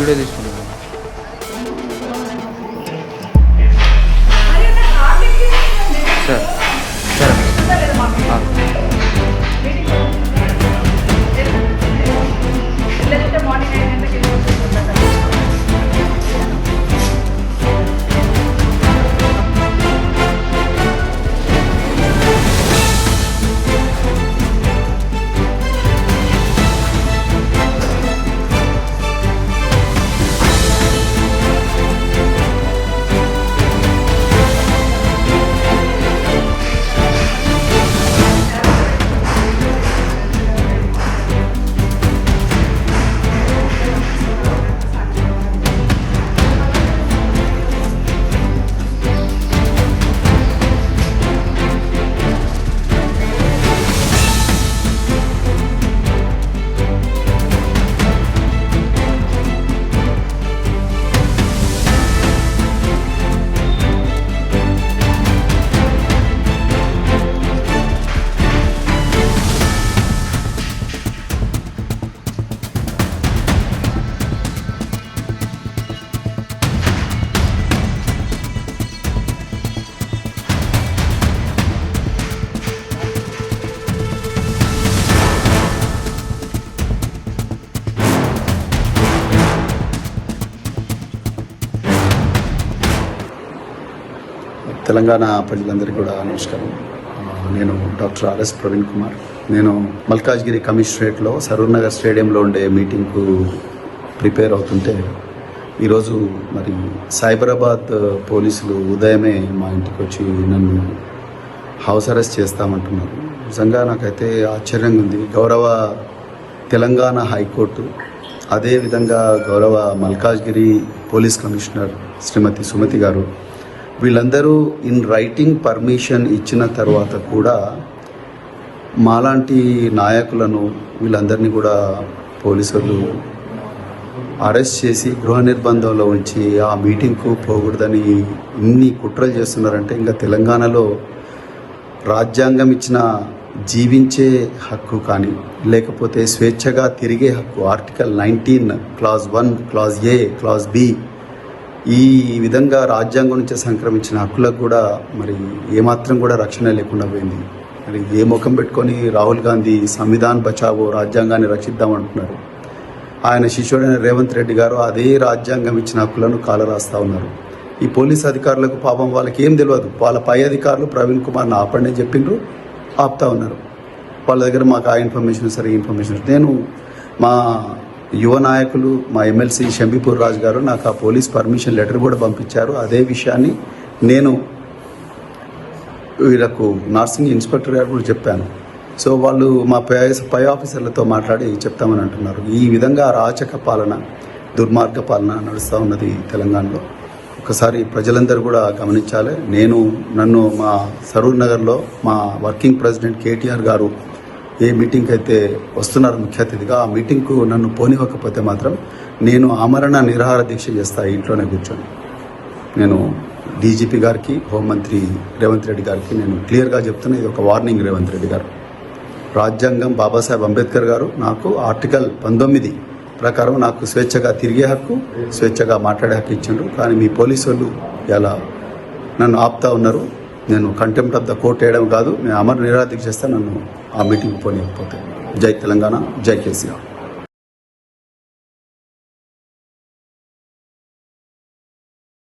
Video తీసుకున్నాను. సరే తెలంగాణ ప్రజలందరికీ కూడా నమస్కారం. నేను డాక్టర్ ఆర్ఎస్ ప్రవీణ్ కుమార్. నేను మల్కాజ్గిరి కమిషనరేట్లో సరూర్ నగర్ స్టేడియంలో ఉండే మీటింగ్కు ప్రిపేర్ అవుతుంటే ఈరోజు మరి సైబరాబాద్ పోలీసులు ఉదయమే మా ఇంటికి వచ్చి నన్ను హౌస్ అరెస్ట్ చేస్తామంటున్నారు. నిజంగా నాకైతే ఆశ్చర్యంగా ఉంది. గౌరవ తెలంగాణ హైకోర్టు, అదేవిధంగా గౌరవ మల్కాజ్గిరి పోలీస్ కమిషనర్ శ్రీమతి సుమతి గారు వీళ్ళందరూ ఇన్ రైటింగ్ పర్మిషన్ ఇచ్చిన తర్వాత కూడా మాలాంటి నాయకులను వీళ్ళందరినీ కూడా పోలీసులు అరెస్ట్ చేసి గృహ నిర్బంధంలో ఉంచి ఆ మీటింగ్కు పోకూడదని ఇన్ని కుట్రలు చేస్తున్నారంటే ఇంకా తెలంగాణలో రాజ్యాంగం ఇచ్చిన జీవించే హక్కు కానీ లేకపోతే స్వేచ్ఛగా తిరిగే హక్కు article 19 clause 1 clause A clause B ఈ విధంగా రాజ్యాంగం నుంచి సంక్రమించిన హక్కులకు కూడా మరి ఏమాత్రం కూడా రక్షణ లేకుండా పోయింది. మరి ఏ ముఖం పెట్టుకొని రాహుల్ గాంధీ సంవిధాన్ బచావో రాజ్యాంగాన్ని రక్షిద్దామంటున్నారు. ఆయన శిష్యుడైన రేవంత్ రెడ్డి గారు అదే రాజ్యాంగం ఇచ్చిన హక్కులను కాలరాస్తూ ఉన్నారు. ఈ పోలీస్ అధికారులకు పాపం వాళ్ళకి ఏం తెలియదు. వాళ్ళ పై అధికారులు ప్రవీణ్ కుమార్ని ఆపండి అని చెప్పిండ్రు, ఆపుతా ఉన్నారు. వాళ్ళ దగ్గర మాకు ఆ ఇన్ఫర్మేషన్ సరే ఇన్ఫర్మేషన్ నేను మా యువ నాయకులు మా ఎమ్మెల్సీ షంబీపూర్ రాజు గారు నాకు ఆ పోలీస్ పర్మిషన్ లెటర్ కూడా పంపించారు. అదే విషయాన్ని నేను వీళ్ళకు నర్సింగ్ ఇన్స్పెక్టర్ గారు కూడా చెప్పాను. సో వాళ్ళు మా పై ఆఫీసర్లతో మాట్లాడి చెప్తామని అంటున్నారు. ఈ విధంగా అరాచక పాలన, దుర్మార్గ పాలన నడుస్తూ ఉన్నది తెలంగాణలో. ఒకసారి ప్రజలందరూ కూడా గమనించాలి. నన్ను మా సరూర్ నగర్లో మా వర్కింగ్ ప్రెసిడెంట్ కేటీఆర్ గారు ఏ మీటింగ్కి అయితే వస్తున్నారు ముఖ్య అతిథిగా, ఆ మీటింగ్కు నన్ను పోనివ్వకపోతే మాత్రం నేను ఆమరణ నిరాహార దీక్ష చేస్తా ఇంట్లోనే కూర్చొని. నేను డీజీపీ గారికి, హోంమంత్రి రేవంత్ రెడ్డి గారికి నేను క్లియర్గా చెప్తున్నా, ఇది ఒక వార్నింగ్. రేవంత్ రెడ్డి గారు, రాజ్యాంగం బాబాసాహెబ్ అంబేద్కర్ గారు నాకు ఆర్టికల్ 19 ప్రకారం నాకు స్వేచ్ఛగా తిరిగే హక్కు, స్వేచ్ఛగా మాట్లాడే హక్కు ఇచ్చిండ్రు. కానీ మీ పోలీసు వాళ్ళు ఇలా నన్ను ఆపుతా ఉన్నారు. నేను కంటెంప్ట్ ఆఫ్ ద కోర్ట్ వేయడం కాదు, నేను అమర నిరాహార దీక్ష చేస్తే నన్ను ఆ మీటింగ్ పోనీయకపోతే. జై తెలంగాణ, జై కేసీఆర్.